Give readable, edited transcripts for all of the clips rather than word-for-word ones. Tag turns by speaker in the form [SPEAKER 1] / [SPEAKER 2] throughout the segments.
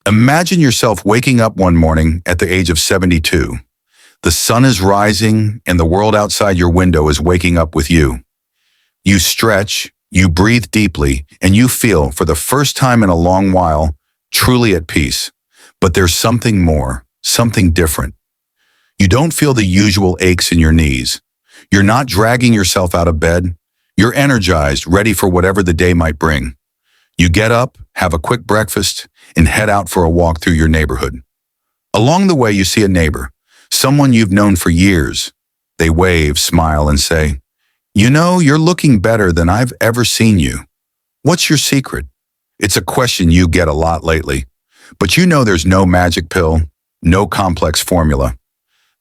[SPEAKER 1] Imagine yourself waking up one morning at the age of 72. The sun is rising and the world outside your window is waking up with you. You stretch, you breathe deeply, and you feel, for the first time in a long while, truly at peace. But there's something more, something different. You don't feel the usual aches in your knees. You're not dragging yourself out of bed. You're energized, ready for whatever the day might bring. You get up, have a quick breakfast, and head out for a walk through your neighborhood. Along the way, you see a neighbor, someone you've known for years. They wave, smile, and say, "You know, you're looking better than I've ever seen you. What's your secret?" It's a question you get a lot lately, but you know there's no magic pill, no complex formula.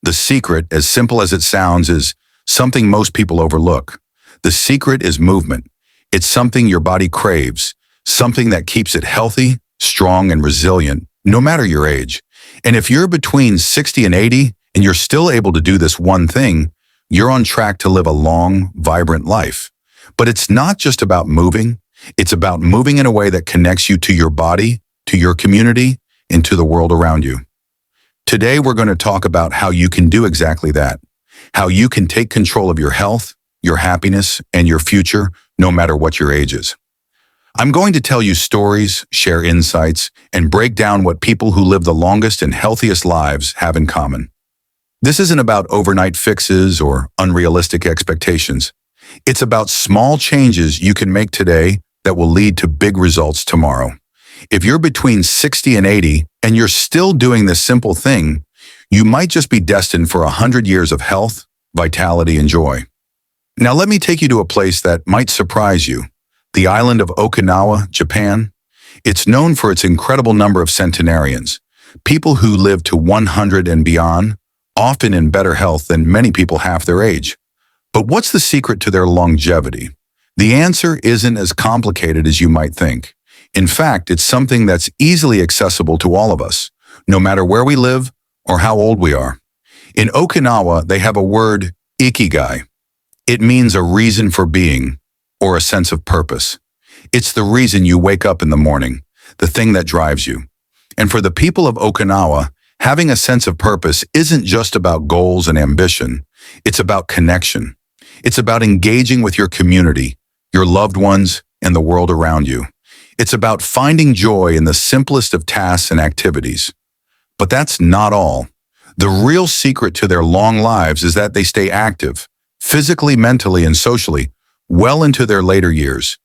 [SPEAKER 1] The secret, as simple as it sounds, is something most people overlook. The secret is movement. It's something your body craves, something that keeps it healthy, strong, and resilient, no matter your age. And if you're between 60 and 80 and you're still able to do this one thing, you're on track to live a long, vibrant life. But it's not just about moving. It's about moving in a way that connects you to your body, to your community, and to the world around you. Today, we're going to talk about how you can do exactly that, how you can take control of your health, your happiness, and your future, no matter what your age is. I'm going to tell you stories, share insights, and break down what people who live the longest and healthiest lives have in common. This isn't about overnight fixes or unrealistic expectations. It's about small changes you can make today that will lead to big results tomorrow. If you're between 60 and 80 and you're still doing this simple thing, you might just be destined for 100 years of health, vitality, and joy. Now let me take you to a place that might surprise you. The island of Okinawa, Japan. It's known for its incredible number of centenarians, people who live to 100 and beyond, often in better health than many people half their age. But what's the secret to their longevity? The answer isn't as complicated as you might think. In fact, it's something that's easily accessible to all of us, no matter where we live or how old we are. In Okinawa, they have a word, ikigai. It means a reason for being, or a sense of purpose. It's the reason you wake up in the morning, the thing that drives you. And for the people of Okinawa, having a sense of purpose isn't just about goals and ambition. It's about connection. It's about engaging with your community, your loved ones, and the world around you. It's about finding joy in the simplest of tasks and activities. But that's not all. The real secret to their long lives is that they stay active, physically, mentally, and socially, well into their later years.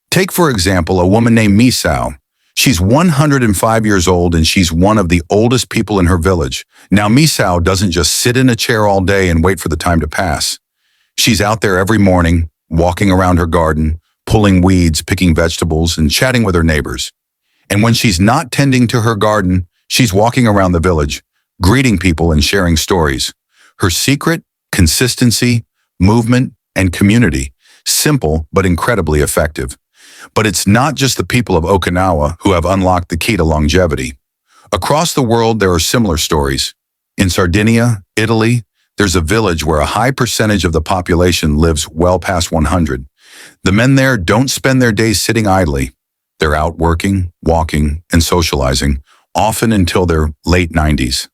[SPEAKER 1] Take, for example, a woman named Misao. She's 105 years old and she's one of the oldest people in her village. Now, Misao doesn't just sit in a chair all day and wait for the time to pass. She's out there every morning, walking around her garden, pulling weeds, picking vegetables, and chatting with her neighbors. And when she's not tending to her garden, she's walking around the village, greeting people and sharing stories. Her secret? Consistency, movement, and community. Simple, but incredibly effective. But it's not just the people of Okinawa who have unlocked the key to longevity. Across the world, there are similar stories. In Sardinia, Italy, there's a village where a high percentage of the population lives well past 100. The men there don't spend their days sitting idly. They're out working, walking, and socializing, often until their late 90s.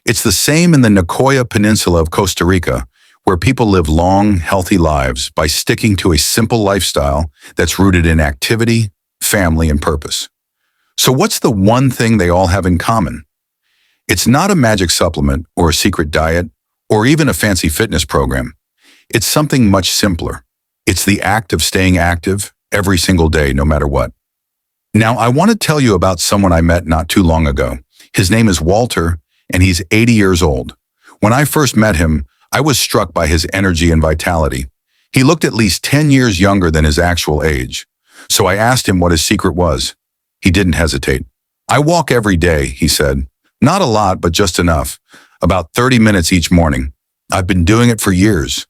[SPEAKER 1] It's the same in the Nicoya Peninsula of Costa Rica, where people live long, healthy lives by sticking to a simple lifestyle that's rooted in activity, family, and purpose. So what's the one thing they all have in common? It's not a magic supplement or a secret diet or even a fancy fitness program. It's something much simpler. It's the act of staying active every single day, no matter what. Now, I want to tell you about someone I met not too long ago. His name is Walter, and he's 80 years old. When I first met him, I was struck by his energy and vitality. He looked at least 10 years younger than his actual age. So I asked him what his secret was. He didn't hesitate. "I walk every day," he said. "Not a lot, but just enough. About 30 minutes each morning. I've been doing it for years.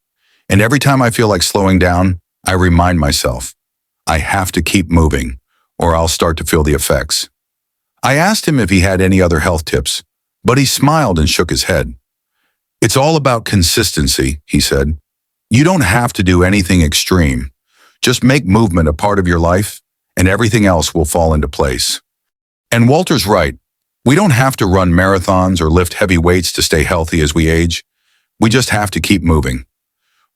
[SPEAKER 1] And every time I feel like slowing down, I remind myself, I have to keep moving, or I'll start to feel the effects." I asked him if he had any other health tips, but he smiled and shook his head. "It's all about consistency," he said. "You don't have to do anything extreme. Just make movement a part of your life, and everything else will fall into place." And Walter's right. We don't have to run marathons or lift heavy weights to stay healthy as we age. We just have to keep moving.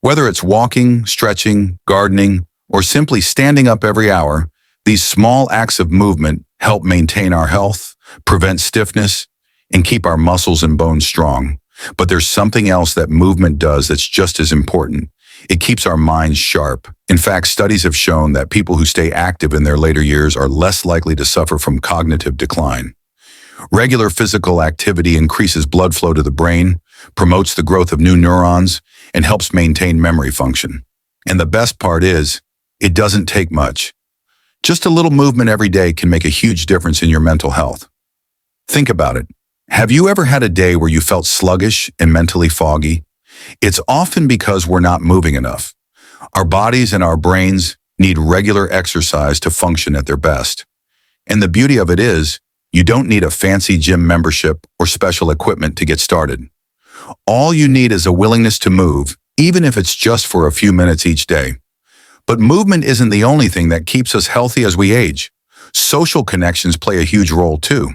[SPEAKER 1] Whether it's walking, stretching, gardening, or simply standing up every hour, these small acts of movement help maintain our health, prevent stiffness, and keep our muscles and bones strong. But there's something else that movement does that's just as important. It keeps our minds sharp. In fact, studies have shown that people who stay active in their later years are less likely to suffer from cognitive decline. Regular physical activity increases blood flow to the brain, promotes the growth of new neurons, and helps maintain memory function. And the best part is, it doesn't take much. Just a little movement every day can make a huge difference in your mental health. Think about it. Have you ever had a day where you felt sluggish and mentally foggy? It's often because we're not moving enough. Our bodies and our brains need regular exercise to function at their best. And the beauty of it is, you don't need a fancy gym membership or special equipment to get started. All you need is a willingness to move, even if it's just for a few minutes each day. But movement isn't the only thing that keeps us healthy as we age. Social connections play a huge role too.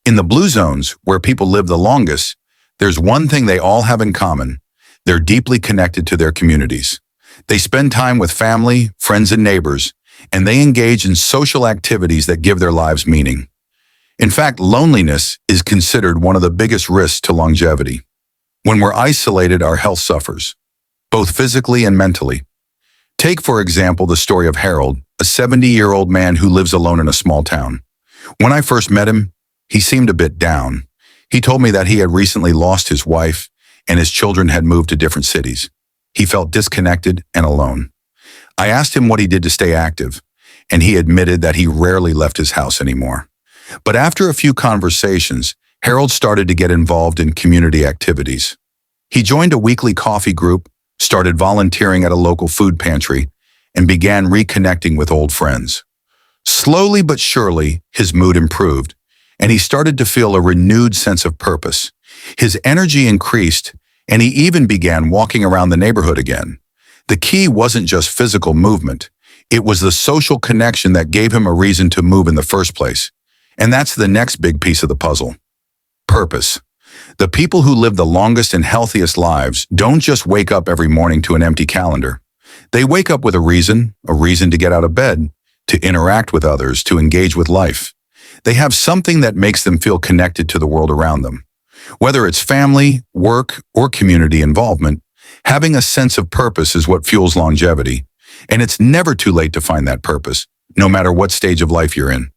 [SPEAKER 1] In the blue zones, where people live the longest, there's one thing they all have in common. They're deeply connected to their communities. They spend time with family, friends, and neighbors, and they engage in social activities that give their lives meaning. In fact, loneliness is considered one of the biggest risks to longevity. When we're isolated, our health suffers, both physically and mentally. Take, for example, the story of Harold, a 70-year-old man who lives alone in a small town. When I first met him, he seemed a bit down. He told me that he had recently lost his wife and his children had moved to different cities. He felt disconnected and alone. I asked him what he did to stay active, and he admitted that he rarely left his house anymore. But after a few conversations, Harold started to get involved in community activities. He joined a weekly coffee group, started volunteering at a local food pantry, and began reconnecting with old friends. Slowly but surely, his mood improved, and he started to feel a renewed sense of purpose. His energy increased, and he even began walking around the neighborhood again. The key wasn't just physical movement. It was the social connection that gave him a reason to move in the first place. And that's the next big piece of the puzzle. Purpose. The people who live the longest and healthiest lives don't just wake up every morning to an empty calendar. They wake up with a reason to get out of bed, to interact with others, to engage with life. They have something that makes them feel connected to the world around them. Whether it's family, work, or community involvement, having a sense of purpose is what fuels longevity. And it's never too late to find that purpose, no matter what stage of life you're in.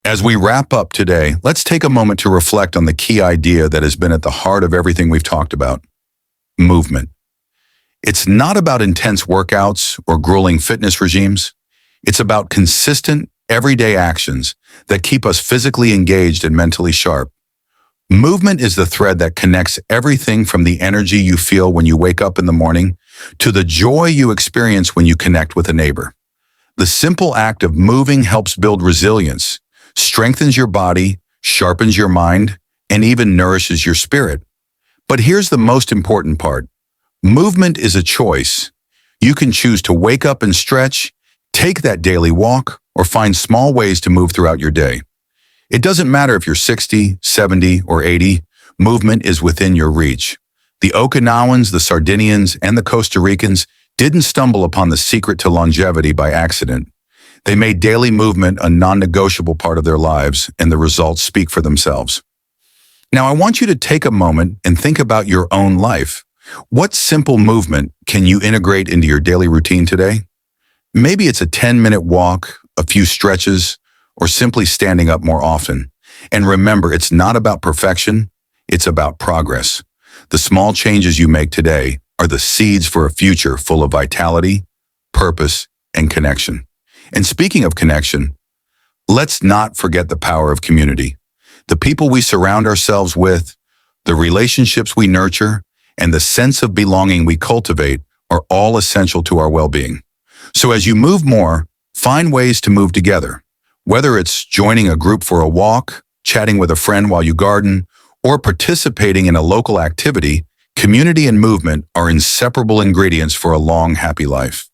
[SPEAKER 1] As we wrap up today, let's take a moment to reflect on the key idea that has been at the heart of everything we've talked about: movement. It's not about intense workouts or grueling fitness regimes. It's about consistent, everyday actions that keep us physically engaged and mentally sharp. Movement is the thread that connects everything from the energy you feel when you wake up in the morning to the joy you experience when you connect with a neighbor. The simple act of moving helps build resilience, strengthens your body, sharpens your mind, and even nourishes your spirit. But here's the most important part. Movement is a choice. You can choose to wake up and stretch, take that daily walk, or find small ways to move throughout your day. It doesn't matter if you're 60, 70, or 80, movement is within your reach. The Okinawans, the Sardinians, and the Costa Ricans didn't stumble upon the secret to longevity by accident. They made daily movement a non-negotiable part of their lives, and the results speak for themselves. Now, I want you to take a moment and think about your own life. What simple movement can you integrate into your daily routine today? Maybe it's a 10-minute walk, a few stretches, or simply standing up more often. And remember, it's not about perfection, it's about progress. The small changes you make today are the seeds for a future full of vitality, purpose, and connection. And speaking of connection, let's not forget the power of community. The people we surround ourselves with, the relationships we nurture, and the sense of belonging we cultivate are all essential to our well-being. So as you move more, find ways to move together. Whether it's joining a group for a walk, chatting with a friend while you garden, or participating in a local activity, community and movement are inseparable ingredients for a long, happy life.